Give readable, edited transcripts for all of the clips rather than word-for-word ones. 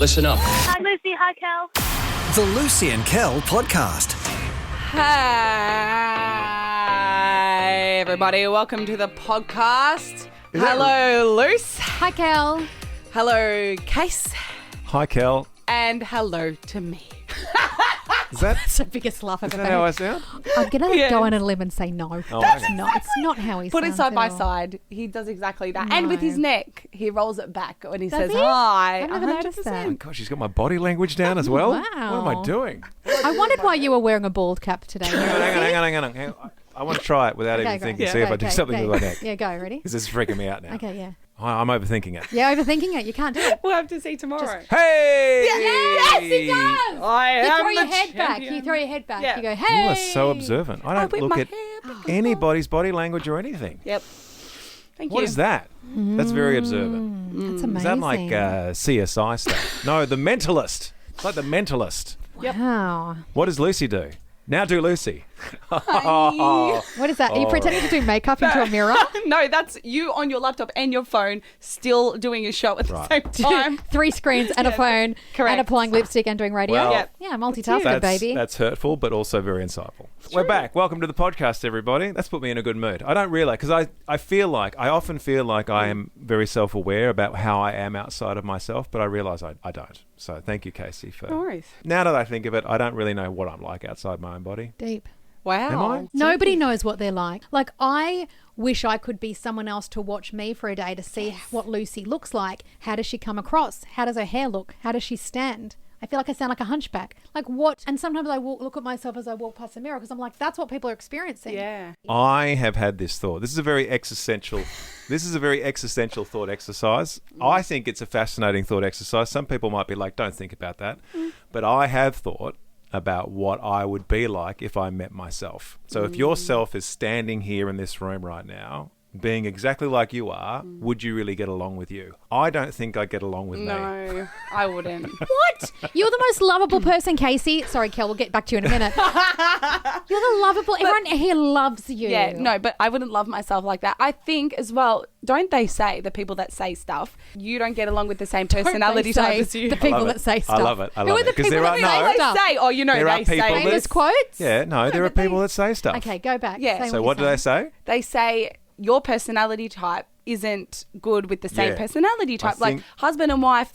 Listen up. Hi, Lucy. Hi, Kel. The Lucy and Kel podcast. Hi, everybody. Welcome to the podcast. Hello, Luce. Hi, Kel. Hello, Case. Hi, Kel. And hello to me. That's the biggest laugh I've Is ever that how I heard. sound? I'm going to Yes. go on a limb and say no. Oh, That's okay. not. It's not how he Put sounds it side by at all. side. He does exactly that. And with No. his neck, he rolls it back when he Does says he? hi. I've never noticed that. Oh, gosh, she's got my body language down as well. Wow. What am I doing? I wonondered why you were wearing a bald cap today. Hang on. I want to try it without Okay, even go. thinking. Yeah. See if I Okay, do something okay. with my neck. Yeah, go. Ready? Because this is freaking me out now. Okay, yeah. I'm overthinking it. Yeah, overthinking it. You can't do it. We'll have to see tomorrow. Hey! Yes, he does. I You am throw your the head back. champion. You throw your head back. Yeah. You go, hey. You are so observant. I don't whip look my at hair back. anybody's body language or anything. Yep. Thank What you. is that? That's very observant. That's amazing. Is that like CSI stuff? No, The Mentalist. It's like The Mentalist. Wow. What does Lucy do? Now do Lucy. What is that? Are you Oh. pretending to do makeup into a mirror? No, that's you on your laptop and your phone still doing a show at the same time. 3 screens and a phone correct. and applying lipstick and doing radio. Well, Yep. Yeah, multitasker, baby. That's hurtful, but also very insightful. We're back. Welcome to the podcast, everybody. That's put me in a good mood. I don't realise, because I often feel like I am very self-aware about how I am outside of myself, but I realise I don't. So thank you, Casey, for... No worries. Now that I think of it, I don't really know what I'm like outside my own body. Deep. Wow. Am I? Nobody knows what they're like. Like, I wish I could be someone else to watch me for a day to see what Lucy looks like. How does she come across? How does her hair look? How does she stand? I feel like I sound like a hunchback. Like, what? And sometimes I look at myself as I walk past the mirror because I'm like, that's what people are experiencing. Yeah. I have had this thought. This is a very existential thought exercise. I think it's a fascinating thought exercise. Some people might be like, don't think about that. But I have thought about what I would be like if I met myself. So if yourself is standing here in this room right now, being exactly like you are, would you really get along with you? I don't think I'd get along with me. No, I wouldn't. What? You're the most lovable person, Casey. Sorry, Kel, we'll get back to you in a minute. You're the lovable. Everyone here loves you. Yeah, no, but I wouldn't love myself like that. I think as well, don't they say, the people that say stuff, you don't get along with the same personality Don't they type say as you. the people love that it. say stuff. I love it. I Who love are it. the 'Cause people there that are- say no. They stuff? say, oh, you know, There are they people say. that- Famous quotes? Yeah, no, there are people that say stuff. Okay, go back. Yeah. Say So what what do you're they saying. say? They say your personality type isn't good with the same Yeah. personality type. think- Like husband and wife,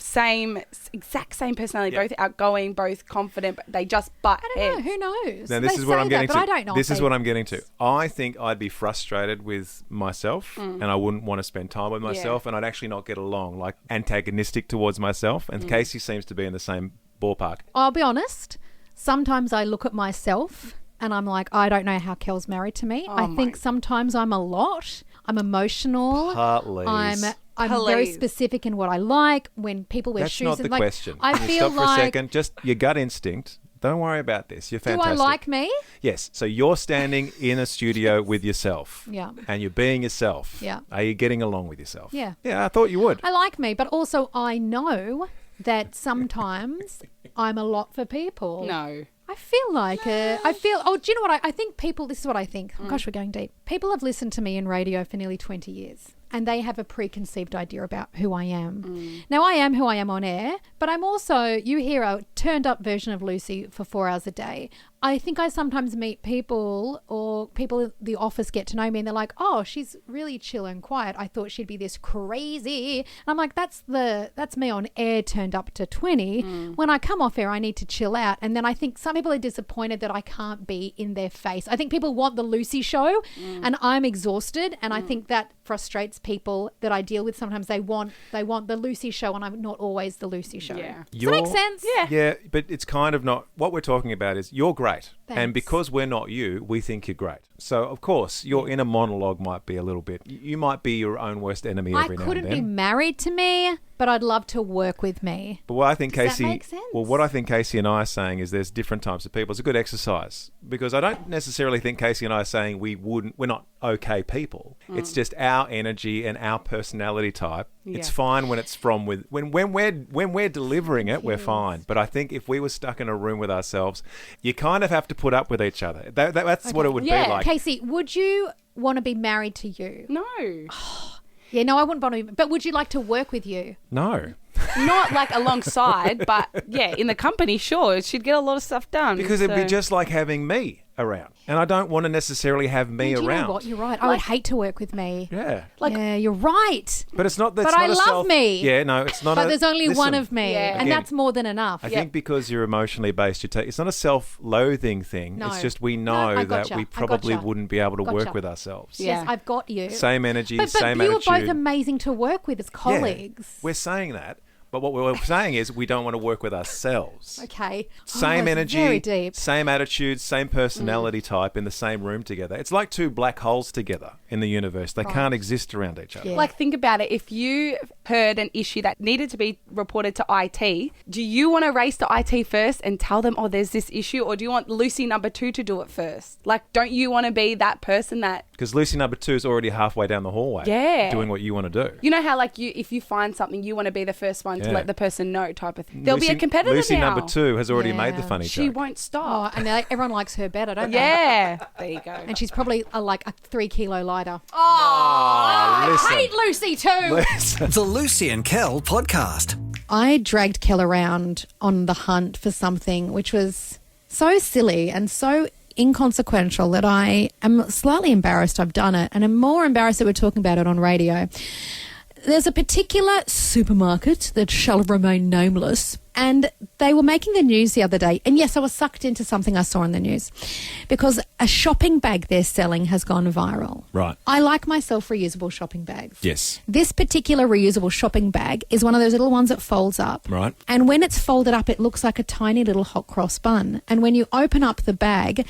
exact same personality, Yeah. both outgoing, both confident, but they just butt I don't know. heads. Who knows? Now, this They is what say I'm getting that, to. But I don't know. This if is they- what I'm getting to. I think I'd be frustrated with myself and I wouldn't want to spend time with myself and I'd actually not get along, like antagonistic towards myself. And Casey seems to be in the same ballpark. I'll be honest. Sometimes I look at myself and I'm like, I don't know how Kel's married to me. I think sometimes I'm a lot. I'm emotional. Please. I'm very Please. specific in what I like. When people wear That's shoes, not the and like, question. I Can you feel stop for a like. second. Just your gut instinct. Don't worry about this. You're Do I fantastic. like me? Yes. So you're standing in a studio with yourself. Yeah. And you're being yourself. Yeah. Are you getting along with yourself? Yeah. Yeah, I thought you would. I like me, but also I know that sometimes I'm a lot for people. No. I feel like oh, do you know what? I think people, this is what I think. Oh, gosh, we're going deep. People have listened to me in radio for nearly 20 years and they have a preconceived idea about who I am. Now, I am who I am on air, but I'm also, you hear a turned up version of Lucy for 4 hours a day. I think I sometimes meet people or people in the office get to know me and they're like, oh, she's really chill and quiet. I thought she'd be this crazy. And I'm like, that's me on air turned up to 20. When I come off air, I need to chill out. And then I think some people are disappointed that I can't be in their face. I think people want the Lucy show and I'm exhausted. And I think that frustrates people that I deal with. Sometimes they want the Lucy show and I'm not always the Lucy show. Yeah. Does that make sense? Yeah. Yeah, but it's kind of not. What we're talking about is you're great. Thanks. And because we're not you, we think you're great. So, of course, your inner monologue might be a little bit. You might be your own worst enemy I every now and couldn't be then. married to me, but I'd love to work with me. But what I think Does that Casey, make sense? well, what I think Casey and I are saying is there's different types of people. It's a good exercise because I don't necessarily think Casey and I are saying we're not okay people. It's just our energy and our personality type. It's Yeah. fine when it's from when we're delivering it, we're fine. But I think if we were stuck in a room with ourselves, you kind of have to put up with each other. That's what it would be like. Casey, would you want to be married to you? No. Yeah, no, I wouldn't want to be, but would you like to work with you? No. Not like alongside, but yeah, in the company, sure, she'd get a lot of stuff done. Because it'd be just like having me around. And I don't want to necessarily have me Do you around. know what? You're right. I would hate to work with me. Yeah. Yeah, you're right. But it's not that. But I love me. Yeah, no, it's not. But there's only listen, one of me, Yeah. and that's more than enough. I think because you're emotionally based, it's not a self-loathing thing. No. It's just we No, know I that gotcha. we I probably gotcha. wouldn't be able to work Gotcha. with ourselves. Yeah. Yes, I've got you. Same energy, But same you were attitude. both amazing to work with as Yeah, colleagues. we're saying that. But what we're saying is we don't want to work with ourselves. Okay. Same it's energy, Very deep. same attitude, same personality type in the same room together. It's like two black holes together in the universe. They can't exist around each other. Yeah. Like, think about it. If you heard an issue that needed to be reported to IT, do you want to race to IT first and tell them, oh, there's this issue? Or do you want Lucy number 2 to do it first? Like, don't you want to be that person that... Because Lucy number 2 is already halfway down the hallway Yeah. doing what you want to do. You know how, like, if you find something, you want to be the first one to Yeah. let the person know type of thing. There'll be a Lucy- competitor Lucy now. number 2 has already made the Yeah. funny She joke. won't stop. Oh, and everyone likes her better, don't they? Yeah. There you go. And she's probably like a 3 kilo lighter. Oh, I listen. hate Lucy too. Listen. The Lucy and Kel podcast. I dragged Kel around on the hunt for something which was so silly and so inconsequential that I am slightly embarrassed I've done it, and I'm more embarrassed that we're talking about it on radio. There's a particular supermarket that shall remain nameless, and they were making the news the other day. And yes, I was sucked into something I saw in the news because a shopping bag they're selling has gone viral. Right. I like myself reusable shopping bags. Yes. This particular reusable shopping bag is one of those little ones that folds up. Right. And when it's folded up, it looks like a tiny little hot cross bun. And when you open up the bag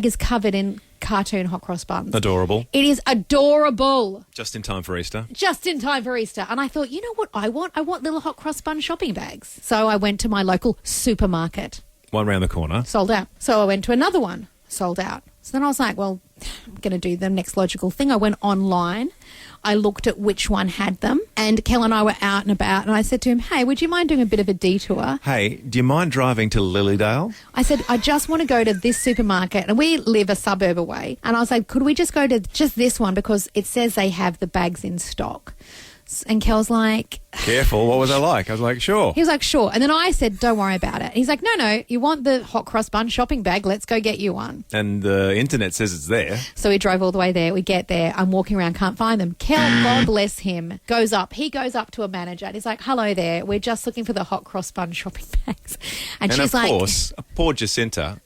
is covered in cartoon hot cross buns. Adorable. It is adorable. Just in time for Easter. Just in time for Easter. And I thought, you know what I want? I want little hot cross bun shopping bags. So I went to my local supermarket. One round the corner. Sold out. So I went to another one. Sold out. So then I was like, well, I'm going to do the next logical thing. I went online. I looked at which one had them. And Kel and I were out and about. And I said to him, hey, would you mind doing a bit of a detour? Hey, do you mind driving to Lilydale? I said, I just want to go to this supermarket. And we live a suburb away. And I was like, could we just go to just this one because it says they have the bags in stock? And Kel's like... Careful, what was I like? I was like, sure. He was like, sure. And then I said, don't worry about it. He's like, no, you want the hot cross bun shopping bag. Let's go get you one. And the internet says it's there. So we drove all the way there. We get there. I'm walking around, can't find them. Kel, God bless him, goes up. He goes up to a manager and he's like, hello there. We're just looking for the hot cross bun shopping bags. And she's of like... course, poor Jacinta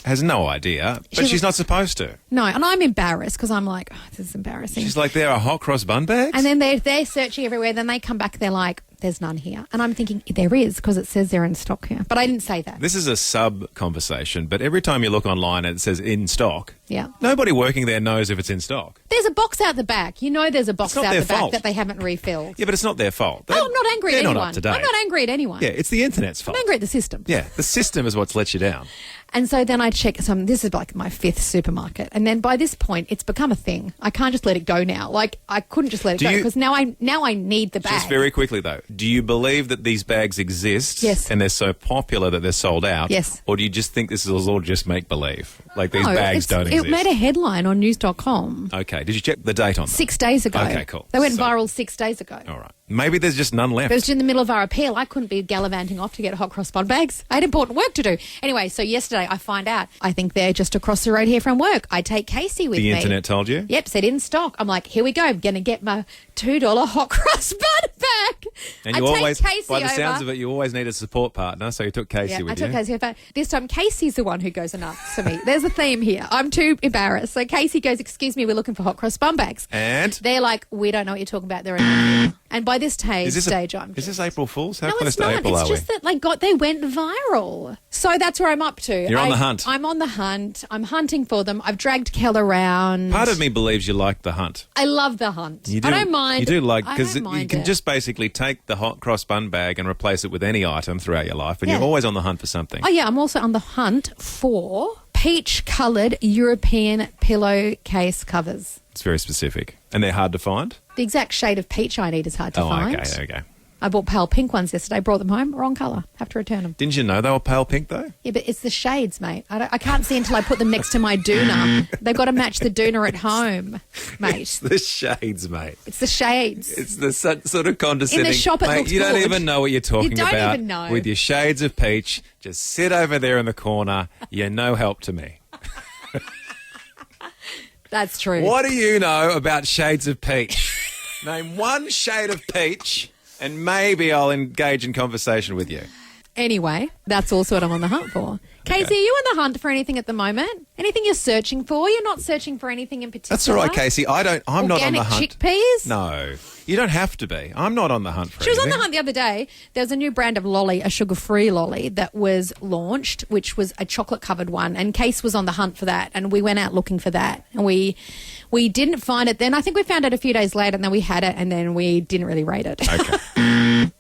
has no idea, but she's not supposed to. No, and I'm embarrassed because I'm like, oh, this is embarrassing. She's like, there are hot cross bun bags? And then they're searching everywhere. Then they come back, they're like, there's none here. And I'm thinking, there is because it says they're in stock here. But I didn't say that. This is a sub-conversation, but every time you look online and it says in stock, Yeah. nobody working there knows if it's in stock. There's a box out the back. You know there's a box It's not out their the back fault. that they haven't refilled. Yeah, but it's not their fault. Oh, I'm not angry at they're anyone. not up to date. I'm not angry at anyone. Yeah, it's the internet's fault. I'm angry at the system. Yeah, the system is what's let you down. And so then I check this is like my 5th supermarket. And then by this point, it's become a thing. I can't just let it go now. Like, I couldn't just let it Do go you- because now I need the bag. Just very quickly, though, do you believe that these bags exist Yes. and they're so popular that they're sold out? Yes. Or do you just think this is all just make-believe? Like these bags don't It exist? made a headline on news.com Okay, did you check the date on them? 6 days ago. Okay, cool. They went So- viral 6 days ago. All right. Maybe there's just none left. It was in the middle of our appeal. I couldn't be gallivanting off to get hot cross bun bags. I had important work to do. Anyway, so yesterday I find out. I think they're just across the road here from work. I take Casey with The me. internet told you? Yep, said in stock. I'm like, here we go. I'm going to get my $2 hot cross bun bag. And I you take always, Casey by the sounds over. of it, you always need a support partner, so you took Casey Yeah, with I took you. Casey over. This time, Casey's the one who goes enough for me. There's a theme here. I'm too embarrassed. So Casey goes, excuse me, we're looking for hot cross bun bags. And? They're like, we don't know what you're talking about. They're in. And by this stage, I'm Is this April Fool's? How no, close it's to not. April It's are just we? that they went viral. So that's where I'm up to. You're on the hunt. I'm on the hunt. I'm hunting for them. I've dragged Kel around. Part of me believes you like the hunt. I love the hunt. You do, I don't mind. You do like, I because don't you mind can it. just basically take the hot cross bun bag and replace it with any item throughout your life, and Yeah. you're always on the hunt for something. Oh yeah, I'm also on the hunt for peach-coloured European pillowcase covers. It's very specific. And they're hard to find? The exact shade of peach I need is hard to find. Okay, there we go. I bought pale pink ones yesterday, brought them home, wrong colour. Have to return them. Didn't you know they were pale pink, though? Yeah, but it's the shades, mate. I can't see until I put them next to my doona. They've got to match the doona at home, mate. It's the shades, mate. It's the shades. It's the sort of condescending. In the shop, it mate, looks you don't good. even know what you're talking You don't about. even know. With your shades of peach, just sit over there in the corner. You're no help to me. That's true. What do you know about shades of peach? Name one shade of peach, and maybe I'll engage in conversation with you. Anyway, that's also what I'm on the hunt for. Casey, are you on the hunt for anything at the moment? Anything you're searching for? You're not searching for anything in particular? That's all right, Casey. I'm not on the hunt. Organic chickpeas? No, you don't have to be. I'm not on the hunt for She was on anything. the hunt the other day. There was a new brand of lolly, a sugar-free lolly that was launched, which was a chocolate-covered one. And Case was on the hunt for that, and we went out looking for that. And we didn't find it then. I think we found it a few days later, and then we had it, and then we didn't really rate it. Okay.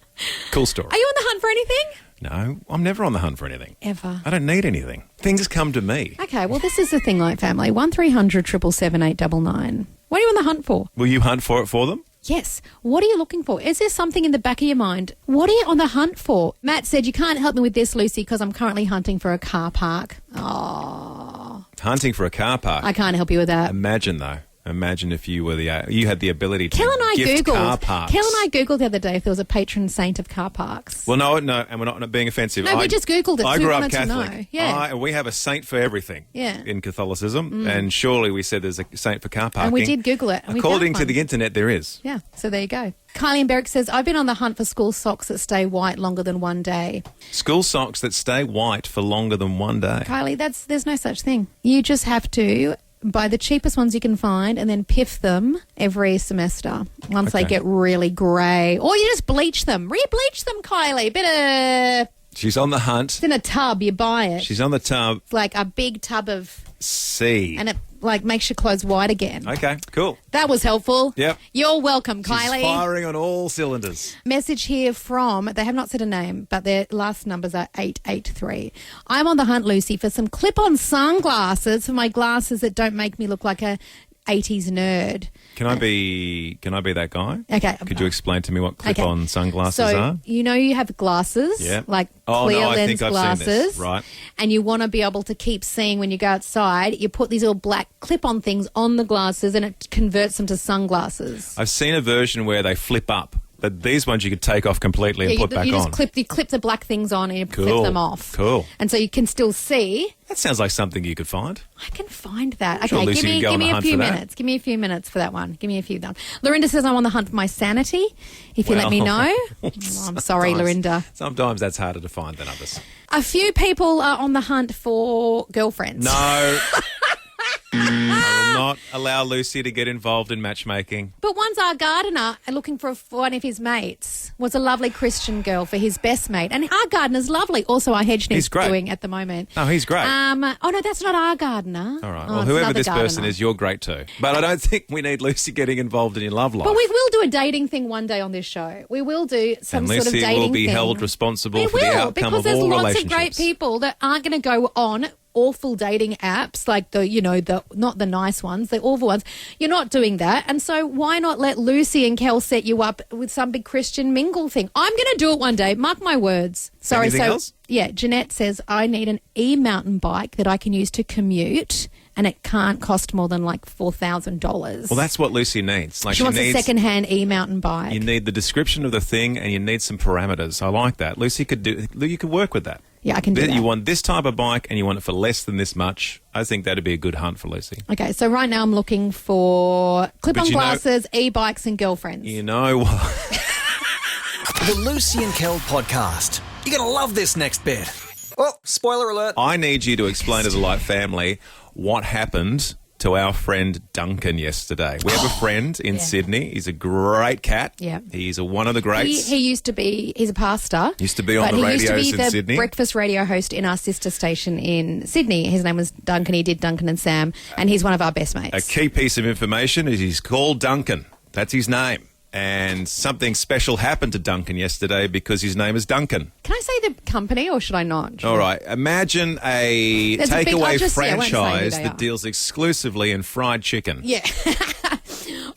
Cool story. Are you on the hunt for anything? No, I'm never on the hunt for anything. Ever. I don't need anything. Things come to me. Okay, well, this is the thing, like family. 1300 777 899. What are you on the hunt for? Will you hunt for it for them? Yes. What are you looking for? Is there something in the back of your mind? What are you on the hunt for? Matt said, you can't help me with this, Lucy, because I'm currently hunting for a car park. Oh, Hunting for a car park. I can't help you with that. Imagine, though. Imagine if you were you had the ability to Kel and I gift car Googled. parks. Kel and I Googled the other day if there was a patron saint of car parks. Well, no, and we're not being offensive. No, we just Googled it, I so we grew up wanted to Catholic. know. Yeah. We have a saint for everything. Yeah. In Catholicism, and surely we said there's a saint for car parking. And we did Google it. And According we found to one. the internet, there is. Yeah, so there you go. Kylie and Berwick says, I've been on the hunt for school socks that stay white longer than one day. School socks that stay white for longer than one day. Kylie, there's no such thing. You just have to buy the cheapest ones you can find and then piff them every semester once they Okay. get really grey. Or you just bleach them. Re-bleach them, Kylie. She's on the hunt. It's in a tub. You buy it. She's on the tub. It's like a big tub of... C. And it like makes your clothes white again. Okay, cool. That was helpful. Yep. You're welcome, She's Kylie. firing on all cylinders. Message here from, they have not said a name, but their last numbers are 883. I'm on the hunt, Lucy, for some clip-on sunglasses for my glasses that don't make me look like a 80s nerd. Can I be that guy? Okay. Could you explain to me what clip-on sunglasses so, are? you know you have glasses, Yeah. like Oh, clear no, I lens think I've glasses, seen this. Right. and you want to be able to keep seeing when you go outside. You put these little black clip-on things on the glasses and it converts them to sunglasses. I've seen a version where they flip up. But these ones you could take off completely and Yeah, put back you on. just clip the black things on and you flip Cool. them off. Cool. And so you can still see. That sounds like something you could find. I can find that. Sure, Okay, Lucy can go give on me the a hunt few for that. minutes. Give me a few minutes for that one. Give me a few done. Lorinda says I'm on the hunt for my sanity. If you let me know. Oh, I'm sorry, Sometimes- Lorinda. Sometimes that's harder to find than others. A few people are on the hunt for girlfriends. No. I will not allow Lucy to get involved in matchmaking. But one's our gardener and looking for one of his mates. Was a lovely Christian girl for his best mate. And our gardener's lovely. Also, our hedge He's needs great. doing at the moment. Oh, he's great. Oh, no, that's not our gardener. All right. Oh, Well, it's whoever another this person gardener. is, you're great too. But I don't think we need Lucy getting involved in your love life. But we will do a dating thing one day on this show. We will do some and sort of Lucy dating will be thing. held responsible We for the will, outcome because of there's all lots relationships. of great people that aren't going to go on awful dating apps, like the not the nice ones, the awful ones. You're not doing that. And so why not let Lucy and Kel set you up with some big Christian mingle thing? I'm going to do it one day. Mark my words. Sorry. Anything else? Yeah, Jeanette says, I need an e-mountain bike that I can use to commute and it can't cost more than like $4,000. Well, that's what Lucy needs. Like she wants a needs, second-hand e-mountain bike. You need the description of the thing and you need some parameters. I like that. Lucy you could work with that. Yeah, I can do that. You want this type of bike and you want it for less than this much. I think that'd be a good hunt for Lucy. Okay, so right now I'm looking for clip-on But you know- glasses, e-bikes and girlfriends. You know what? The Lucy and Kel podcast. You're going to love this next bit. Oh, spoiler alert. I need you to explain to the Light family what happened to our friend Duncan yesterday. We have a friend in Yeah. Sydney. He's a great cat. Yeah. He's one of the greats. He used to be, he's a pastor. Used to be on but the he used to radios be in the Sydney. breakfast radio host in our sister station in Sydney. His name was Duncan. He did Duncan and Sam, and he's one of our best mates. A key piece of information is he's called Duncan. That's his name. And something special happened to Duncan yesterday because his name is Duncan. Can I say the company or should I not? All right. Imagine a There's a big- takeaway I won't say who franchise they that are. deals exclusively in fried chicken. Yeah.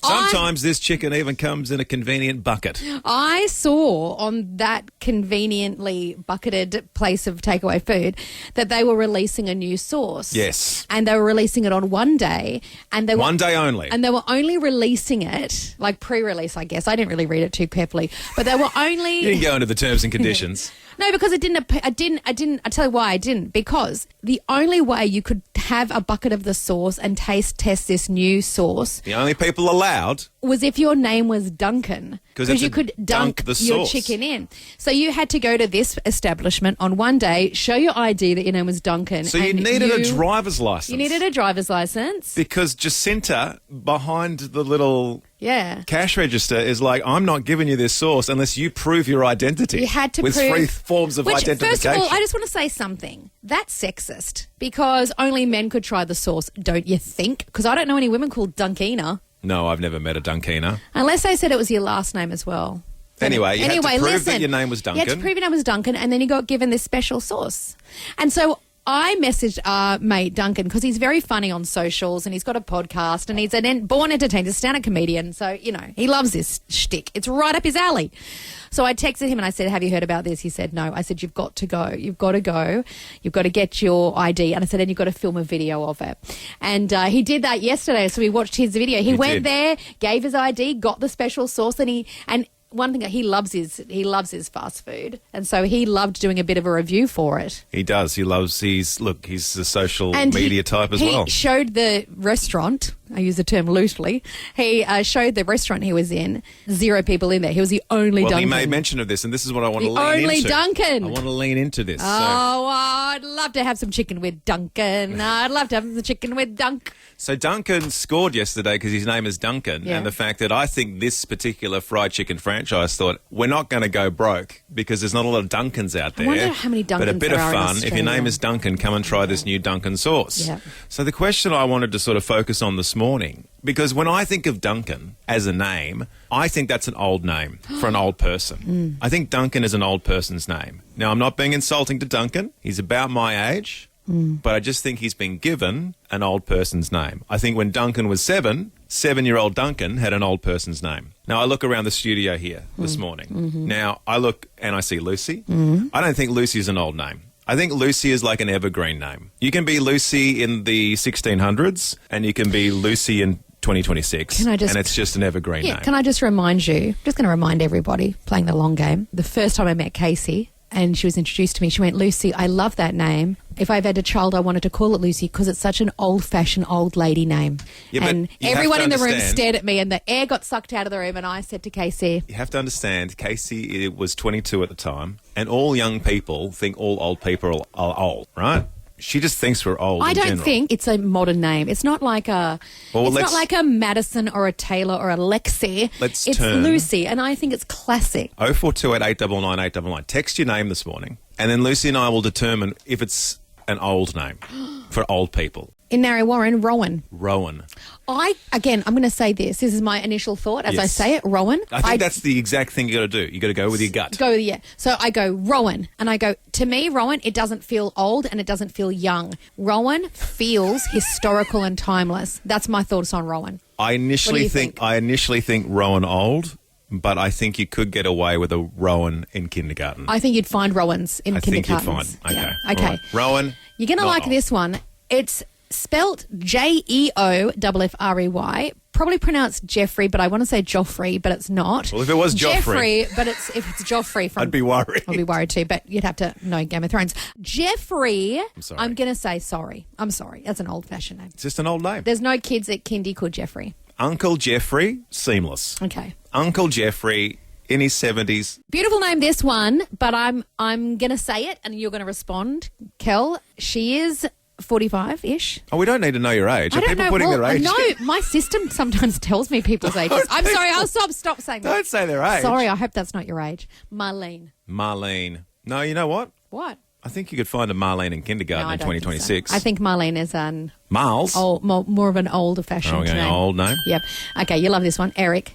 Sometimes this chicken even comes in a convenient bucket. I saw on that conveniently bucketed place of takeaway food that they were releasing a new sauce. Yes. And they were releasing it on one day. And they were, One day only. And they were only releasing it, like pre-release, I guess. I didn't really read it too carefully. But they were only... You didn't go into the terms and conditions. No, because I didn't. I tell you why I didn't. Because the only way you could have a bucket of the sauce and test this new sauce The only people allowed... was if your name was Duncan. 'Cause Because it's you a could dunk dunk the your sauce. chicken in. So you had to go to this establishment on one day, show your ID that your name was Duncan. So you and needed a driver's license. You needed a driver's license. Because Jacinta, behind the little Yeah. cash register, is like, I'm not giving you this sauce unless you prove your identity. You had to with prove... three forms of Which, identification. first of all, I just want to say something. That's sexist because only men could try the sauce, don't you think? Because I don't know any women called Dunkina. No, I've never met a Dunkina. Unless they said it was your last name as well. Anyway, you had to prove listen, that your name was Duncan. You had to prove your name was Duncan, and then you got given this special sauce. And so I messaged our mate Duncan because he's very funny on socials and he's got a podcast and he's a born entertainer, he's a stand-up comedian. So, you know, he loves this shtick. It's right up his alley. So I texted him and I said, have you heard about this? He said, no. I said, you've got to go. You've got to go. You've got to get your ID. And I said, and you've got to film a video of it. And he did that yesterday. So we watched his video. He went there, gave his ID, got the special sauce, and one thing he loves his fast food, and so he loved doing a bit of a review for it. He does. He's a social media type as well. He showed the restaurant. I use the term loosely. He showed the restaurant he was in. 0 people in there. He was the only Duncan. He made mention of this, and this is what I want to lean into. Only Duncan. I want to lean into this. Oh, I'd love to have some chicken with Duncan. I'd love to have some chicken with Dunk. So Duncan scored yesterday because his name is Duncan, Yeah. and the fact that I think this particular fried chicken franchise thought we're not going to go broke because there's not a lot of Duncans out there. I wonder how many But a Duncans bit there of are in fun. If your Australia. name is Duncan, come and try this new Duncan sauce. Yeah. So the question I wanted to sort of focus on this morning, because when I think of Duncan as a name, I think that's an old name for an old person. I think Duncan is an old person's name. Now, I'm not being insulting to Duncan. He's about my age. But I just think he's been given an old person's name. I think when Duncan was 7-year-old Duncan had an old person's name. Now, I look around the studio here this morning. Now, I look and I see Lucy. I don't think Lucy is an old name. I think Lucy is like an evergreen name. You can be Lucy in the 1600s and you can be Lucy in 2026. Can I just- and it's just an evergreen name. Can I just remind you, just going to remind everybody playing the long game, the first time I met Casey and she was introduced to me, she went, Lucy, I love that name. If I've had a child, I wanted to call it Lucy because it's such an old-fashioned old lady name. Yeah, but and you have everyone to in the room understand- stared at me and the air got sucked out of the room and I said to Casey, You have to understand, Casey was 22 at the time, and all young people think all old people are old, right? She just thinks we're old I in don't general. think it's a modern name. It's not like a let's- not like a Madison or a Taylor or a Lexi. Let's it's turn- Lucy and I think it's classic. 0428 899 899. Text your name this morning, and then Lucy and I will determine if it's an old name for old people. In Narre Warren, Rowan. Rowan. I'm going to say this. This is my initial thought as I Yes. say it, Rowan. I think that's the exact thing you got to do. You got to go with your gut. So I go Rowan, and I go, to me, Rowan, it doesn't feel old and it doesn't feel young. Rowan feels historical and timeless. That's my thoughts on Rowan. I initially you think think? Rowan old, but I think you could get away with a Rowan in kindergarten. I think you'd find Rowans in I think you'd kindergartens. find. Okay. Yeah. Okay. All right. Rowan. You're going to not like old. this one. It's spelt Jeofrey, probably pronounced Jeffrey, but I want to say Joffrey, but it's not. Well, if it was Joffrey. but if it's Joffrey from... I'd be worried. I'd be worried too, but you'd have to know Game of Thrones. Jeffrey, sorry. I'm going to say sorry. I'm sorry. That's an old-fashioned name. It's just an old name. There's no kids at kindy called Jeffrey. Uncle Jeffrey, seamless. Okay. Uncle Jeffrey in his 70s. Beautiful name, this one, but I'm going to say it and you're going to respond. Kel, she is 45-ish. Oh, we don't need to know your age. Are people putting their age? No, my system sometimes tells me people's ages. I'm sorry, I'll stop saying that. Don't say their age. Sorry, I hope that's not your age. Marlene. No, you know what? What? I think you could find a Marlene in kindergarten No, I in don't think so. 2026. I think Marlene is an Miles. old, more of an older-fashioned Okay, name. old name. Yep. Okay, you love this one. Eric.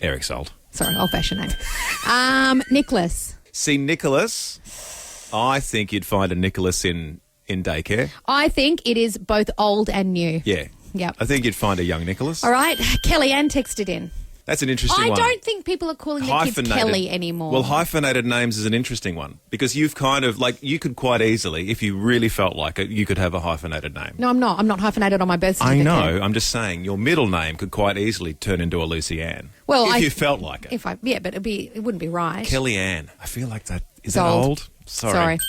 Eric's old. Sorry, old-fashioned name. Nicholas. See, Nicholas, I think you'd find a Nicholas in daycare. I think it is both old and new. Yeah. Yep. I think you'd find a young Nicholas. All right. Kellyanne texted in. That's an interesting I one. don't think people are calling their kids Kelly anymore. Well, hyphenated names is an interesting one because you've kind of, like, you could quite easily, if you really felt like it, you could have a hyphenated name. No, I'm not. I'm not hyphenated on my birth certificate. I know. I'm just saying your middle name could quite easily turn into a Lucy Ann. Well, if you felt like it. But it wouldn't be right. Kellyanne. I feel like that. Is It's that old. old? Sorry.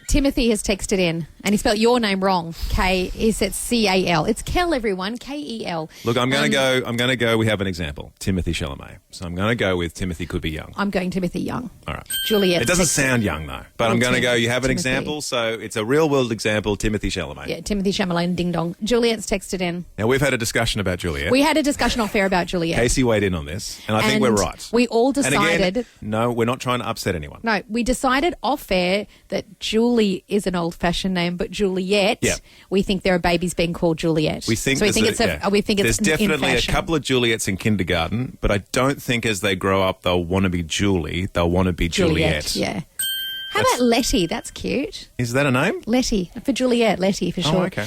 Timothy has texted in, and he spelled your name wrong. He said C-A-L. It's Kel, everyone. K-E-L. Look, I'm going to go. We have an example. Timothy Chalamet. So I'm going to go with Timothy could be young. I'm going Timothy Young. All right. Juliet. It doesn't sound young though, but I'm going to go. You have an Timothy. example, so it's a real world example. Timothy Chalamet. Yeah, Timothy Chalamet, ding dong. Juliet's texted in. Now we've had a discussion about Juliet. We had a discussion off air about Juliet. Casey weighed in on this, and I think we're right. We all And decided. again, no, we're not trying to upset anyone. No, we decided off air that Julie is an old-fashioned name, but Juliet, we think there are babies being called Juliet. We think so. We think there's it's definitely in a couple of Juliets in kindergarten, but I don't think as they grow up they'll want to be Julie. They'll want to be Juliet. Yeah. How about Letty? That's cute. Is that a name? Letty for Juliet. Letty for sure. Oh, okay.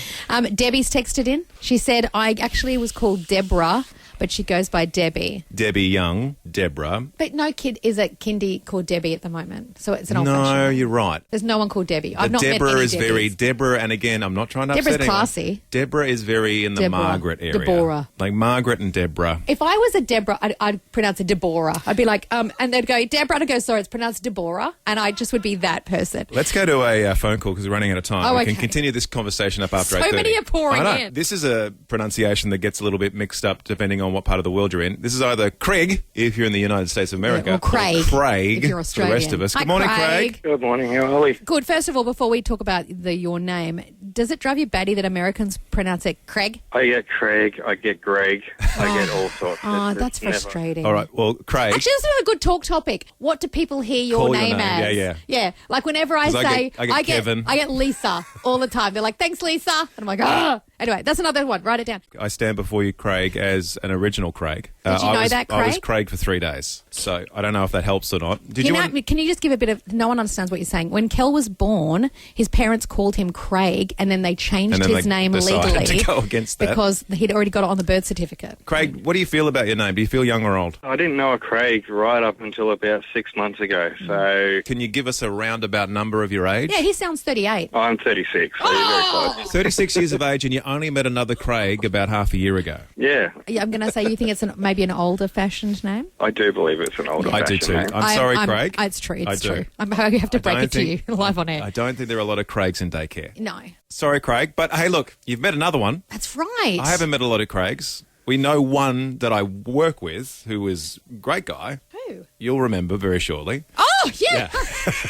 Debbie's texted in. She said I actually was called Deborah, but she goes by Debbie. Debbie Young, Deborah. But no kid is at kindy called Debbie at the moment, so it's an old fashioned. No, you're right. There's no one called Debbie. I've not Deborah met any is Debbies. very Deborah, and again, I'm not trying to Deborah's upset anyone. classy. Deborah is very in the Deborah. Margaret area. Deborah. Like Margaret and Deborah. If I was a Deborah, I'd pronounce it Deborah. I'd be like, and they'd go, Deborah, and I'd go, sorry, it's pronounced Deborah, and I just would be that person. Let's go to a phone call because we're running out of time. Oh, We can okay. continue this conversation up after So 8:30. many are pouring I know. in. This is a pronunciation that gets a little bit mixed up depending on what part of the world you're in. This is either Craig, if you're in the United States of America, or Craig, Craig if you're for the rest of us. Australian. Good morning, Hi, Craig. Good morning, how are we? Good. First of all, before we talk about your name, does it drive you batty that Americans pronounce it Craig? I get Craig, I get Greg, I get all sorts. Oh, It's that's never- frustrating. All right, well, Craig. Actually, this is a good talk topic. What do people hear your Call your name name. as? Yeah. Like whenever I 'Cause I say, get- I get Kevin. I get Lisa all the time. They're like, thanks, Lisa. And I'm like, ah. Anyway, that's another one. Write it down. I stand before you, Craig, as an original Craig. Did you know I was, that, I was Craig? Craig for 3 days, so I don't know if that helps or not. Did you want... Can you just give a bit of... No one understands what you're saying. When Kel was born, his parents called him Craig, and then they changed And then his they name decided legally to go against that. because he'd already got it on the birth certificate. Craig, what do you feel about your name? Do you feel young or old? I didn't know a Craig right up until about 6 months ago, so Can you give us a roundabout number of your age? Yeah, he sounds 38. I'm 36, so you're very close. 36 years of age, and you only met another Craig about half a year ago. Yeah, Yeah, I'm going to say you think it's maybe an older-fashioned name? I do believe it's an older I do fashioned too. name. I'm sorry, Craig. It's true. I It's do. true. I have to break don't it to you think- live on air. I don't think there are a lot of Craigs in daycare. No, Sorry, Craig. But hey, look, you've met another one. that's right. I haven't met a lot of Craigs. We know one that I work with who is a great guy. Who? You'll remember very shortly. Oh, yeah.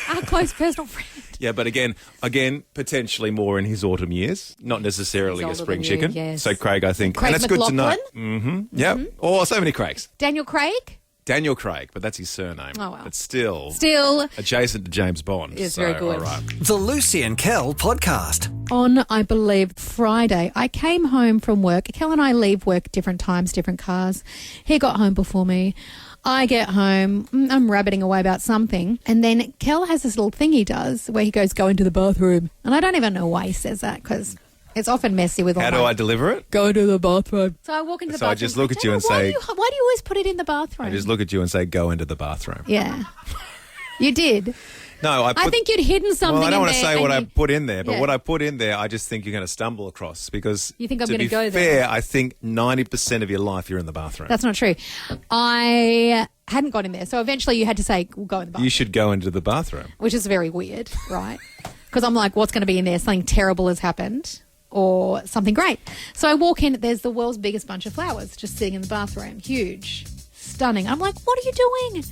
Our close personal friend. Yeah, but again, potentially more in his autumn years, not necessarily He's a older spring than you, chicken. yes. So Craig, I think, Craig and it's good to know. McLaughlin? Yeah. Oh, so many Craigs. Daniel Craig? Daniel Craig, but that's his surname. Oh, well. But still Still adjacent to James Bond. Is so, very good. All right. The Lucy and Kel podcast. on, I believe, Friday, I came home from work. Kel and I leave work different times, different cars. He got home before me. I get home, I'm rabbiting away about something, and then Kel has this little thing he does where he goes, go into the bathroom. And I don't even know why he says that because it's often messy with all How do I deliver it? go into the bathroom. So I walk into the So I bathroom. just look at you and "Daniel, say- why do you always put it in the bathroom? I just look at you and say, go into the bathroom. Yeah. You did. No, I think you'd hidden something Well, I don't in want to there say what I and you- put in there, but Yeah. what I put in there, I just think you're going to stumble across because You think I'm to gonna be go there? fair, I think 90% of your life you're in the bathroom. That's not true. I hadn't got in there. So eventually you had to say, we'll go in the bathroom. You should go into the bathroom. Which is very weird, right? Because I'm like, what's going to be in there? Something terrible has happened or something great. So I walk in, there's the world's biggest bunch of flowers just sitting in the bathroom. Huge. Stunning. I'm like, what are you doing?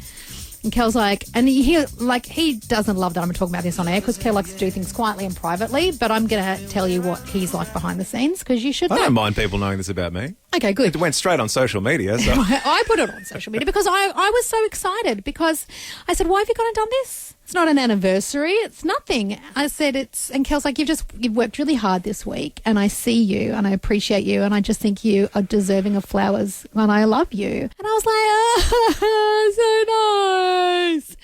And Kel's like, and he doesn't love that I'm talking about this on air because Kel likes to do things quietly and privately, but I'm going to tell you what he's like behind the scenes because you should I know. don't mind people knowing this about me. Okay, good. It went straight on social media. So. I put it on social media because I was so excited because I said, why have you gone and done this? It's not an anniversary. It's nothing. I said and Kel's like, you've worked really hard this week and I see you and I appreciate you and I just think you are deserving of flowers and I love you. And I was like,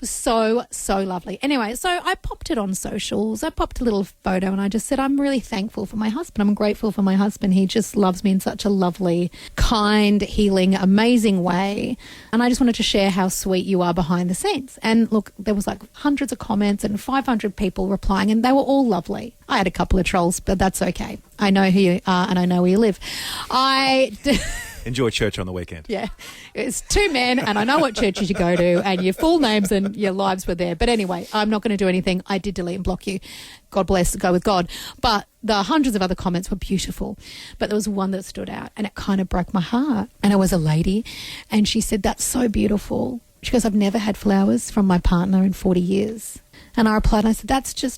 so nice. So lovely. Anyway, so I popped it on socials. I popped a little photo and I just said, I'm really thankful for my husband. I'm grateful for my husband. He just loves me in such a lovely, kind, healing, amazing way. And I just wanted to share how sweet you are behind the scenes. And look, there was like hundreds of comments and 500 people replying and they were all lovely. I had a couple of trolls, but that's okay. I know who you are and I know where you live. Enjoy church on the weekend. Yeah. It's two men and I know what churches you go to and your full names and your lives were there. But anyway, I'm not going to do anything. I did delete and block you. God bless, go with God. But the hundreds of other comments were beautiful. But there was one that stood out and it kind of broke my heart. And it was a lady and she said, that's so beautiful. She goes, I've never had flowers from my partner in 40 years. And I replied, and I said,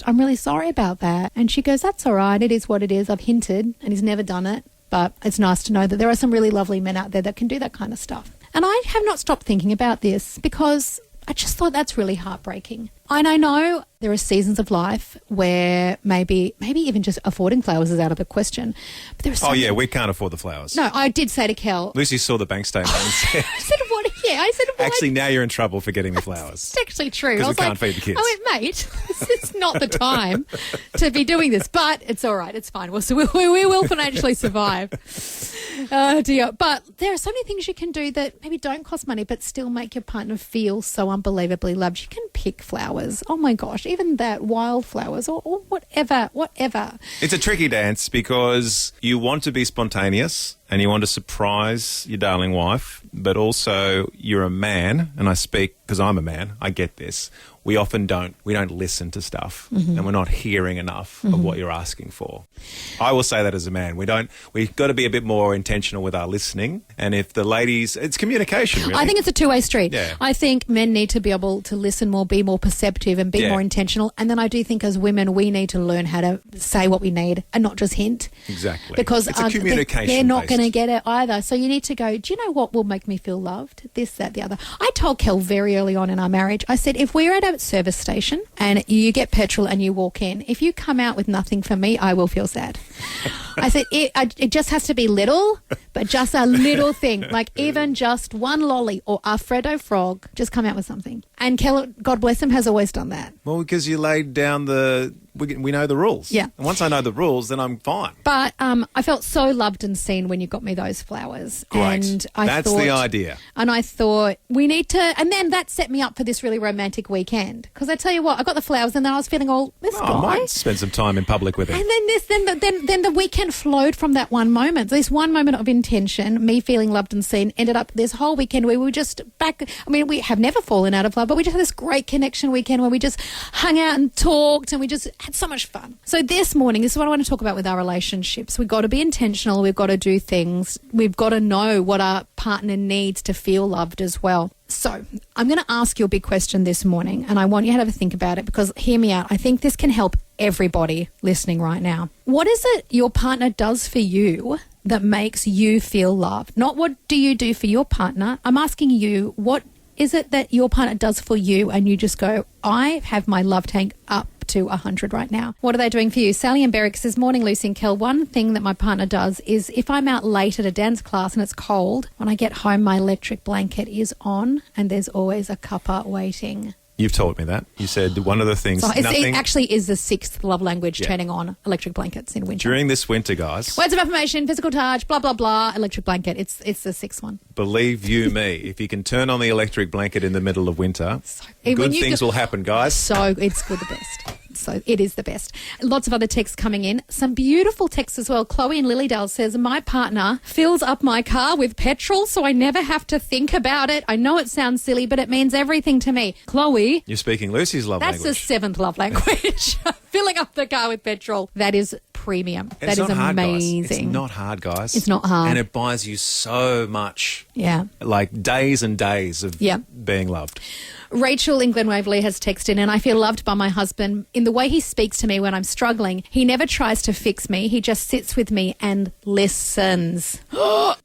I'm really sorry about that. And she goes, that's all right. It is what it is. I've hinted and he's never done it. But it's nice to know that there are some really lovely men out there that can do that kind of stuff. And I have not stopped thinking about this because I just thought that's really heartbreaking. And I know there are seasons of life where maybe even just affording flowers is out of the question. But there are we can't afford the flowers. No, I did say to Kel. Lucy saw the bank statement and said, I said, what? Yeah, I said, what? Actually, now you're in trouble for getting the flowers. It's actually true. Because we can't feed the kids. I went, mate, this is not the time to be doing this. But it's all right. It's fine. We will financially survive. Oh, dear. But there are so many things you can do that maybe don't cost money but still make your partner feel so unbelievably loved. You can pick flowers. Oh, my gosh. Even that, wildflowers or whatever. It's a tricky dance because you want to be spontaneous and you want to surprise your darling wife, but also you're a man, and I speak because I'm a man, I get this. We often don't listen to stuff and we're not hearing enough of what you're asking for. I will say that as a man. We've got to be a bit more intentional with our listening. And if the ladies, it's communication, really. I think it's a two-way street. Yeah. I think men need to be able to listen more, be more perceptive and be more intentional. And then I do think as women, we need to learn how to say what we need and not just hint. Exactly. Because it's a communication they're not going to get it either. So you need to go, do you know what will make me feel loved? This, that, the other. I told Kel very early on in our marriage, I said, if we're at a service station and you get petrol and you walk in, if you come out with nothing for me, I will feel sad. I said, it just has to be little, but just a little thing, like even just one lolly or a Freddo frog, just come out with something. And Kel, God bless him, has always done that. Well, because you laid down we know the rules. Yeah. And once I know the rules, then I'm fine. But I felt so loved and seen when you got me those flowers. Great. And That's the idea. And I thought we need to, and then that set me up for this really romantic weekend. Because I tell you what, I got the flowers and then I was feeling this guy. I might spend some time in public with him. And then the weekend flowed from that one moment. This one moment of intention, me feeling loved and seen, ended up this whole weekend where we were just back. I mean, we have never fallen out of love, but we just had this great connection weekend where we just hung out and talked and we just had so much fun. So this morning, this is what I want to talk about with our relationships. We've got to be intentional. We've got to do things. We've got to know what our partner needs to feel loved as well. So I'm going to ask you a big question this morning, and I want you to have a think about it because, hear me out, I think this can help everybody listening right now. What is it your partner does for you that makes you feel loved? Not what do you do for your partner. I'm asking you, what is it that your partner does for you and you just go, I have my love tank up to 100 right now. What are they doing for you? Sally and Berwick says, morning Lucy and Kel. One thing that my partner does is if I'm out late at a dance class and it's cold, when I get home my electric blanket is on and there's always a cuppa waiting. You've told me that. You said one of the things... So it actually is the sixth love language, turning on electric blankets in winter. During this winter, guys... Words of affirmation, physical touch, blah, blah, blah, electric blanket. It's the sixth one. Believe you me, if you can turn on the electric blanket in the middle of winter, good things will happen, guys. So it's good, the best. So it is the best. Lots of other texts coming in. Some beautiful texts as well. Chloe in Lilydale says, my partner fills up my car with petrol so I never have to think about it. I know it sounds silly, but it means everything to me. Chloe. You're speaking Lucy's love language. That's the seventh love language. Filling up the car with petrol. That is premium. That is amazing. It's not hard, guys. It's not hard. And it buys you so much. Yeah. Like days and days of being loved. Rachel in Glen Waverley has texted in, I feel loved by my husband in the way he speaks to me when I'm struggling. He never tries to fix me. He just sits with me and listens.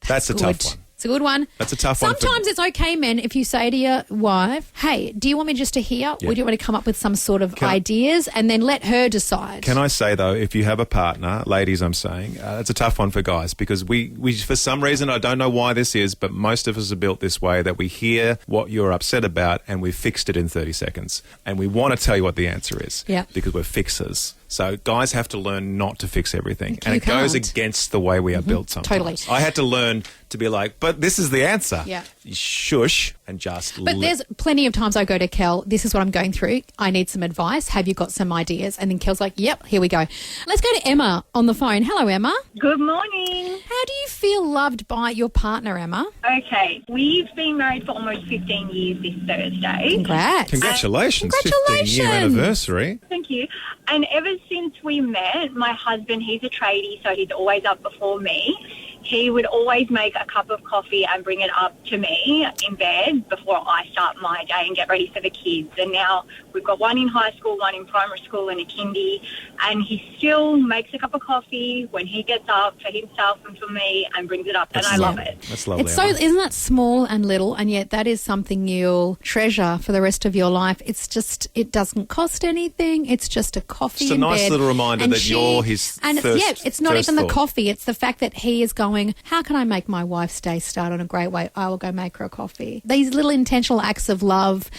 That's a tough one. It's a good one. That's a tough one. Sometimes it's okay, men, if you say to your wife, hey, do you want me just to hear? Or do you want me to come up with some sort of ideas and then let her decide? Can I say, though, if you have a partner, ladies, I'm saying, it's a tough one for guys because we, for some reason, I don't know why this is, but most of us are built this way that we hear what you're upset about and we've fixed it in 30 seconds. And we want to tell you what the answer is because we're fixers. So guys have to learn not to fix everything. And it goes against the way we are built sometimes. Totally. I had to learn to be like, but this is the answer. Yeah. Shush and just But there's plenty of times I go to Kel, this is what I'm going through. I need some advice. Have you got some ideas? And then Kel's like, yep, here we go. Let's go to Emma on the phone. Hello, Emma. Good morning. How do you feel loved by your partner, Emma? Okay, we've been married for almost 15 years this Thursday. Congrats. Congratulations. 15-year anniversary. Thank you. And ever since we met, my husband, he's a tradie, so he's always up before me. He would always make a cup of coffee and bring it up to me in bed before I start my day and get ready for the kids. And now we've got one in high school, one in primary school and a kindy. And he still makes a cup of coffee when he gets up for himself and for me and brings it up. And I love it. That's lovely. It's so, isn't that small and little? And yet that is something you'll treasure for the rest of your life. It's just, it doesn't cost anything. It's just a coffee It's a in nice bed. little reminder And that you're his and first it's not even the thought. coffee. It's the fact that he is going, how can I make my wife's day start on a great way? I will go make her a coffee. These little intentional acts of love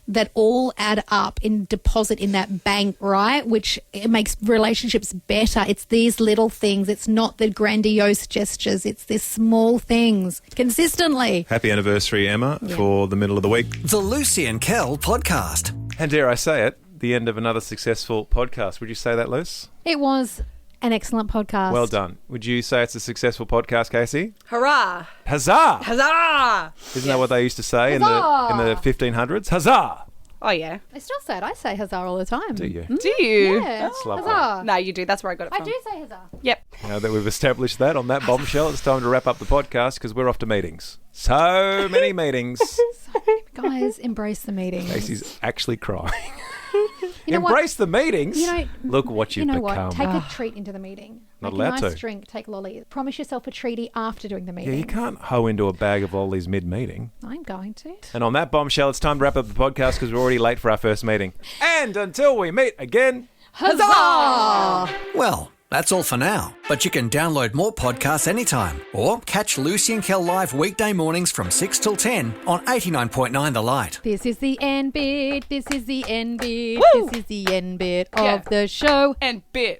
that all add up in deposit in that bank, right? Which it makes relationships better. It's these little things. It's not the grandiose gestures. It's these small things consistently. Happy anniversary, Emma, for the middle of the week. The Lucy and Kel podcast. And dare I say it, the end of another successful podcast. Would you say that, Luce? It was an excellent podcast. Well done. Would you say it's a successful podcast, Casey? Hurrah! Huzzah! Huzzah! Isn't that what they used to say in the 1500s? Huzzah! Oh, yeah. I still say it. I say huzzah all the time. Do you? Do you? Yeah. That's lovely. Huzzah. No, you do. That's where I got it I from. do say huzzah. Yep. Now that we've established that on that bombshell, it's time to wrap up the podcast because we're off to meetings. So many meetings. Guys, embrace the meeting. Casey's actually crying. You know Embrace the meetings. You know, Look what you've you know become. what? Take a treat into the meeting. Not Make allowed a nice to. drink. Take lolly. Promise yourself a treaty after doing the meeting. Yeah, you can't hoe into a bag of ollies mid-meeting. I'm going to. And on that bombshell, it's time to wrap up the podcast because we're already late for our first meeting. And until we meet again, Huzzah! Well, that's all for now. But you can download more podcasts anytime or catch Lucy and Kel live weekday mornings from 6 till 10 on 89.9 The Light. This is the end bit. This is the end bit. Woo! This is the end bit of the show. And bit.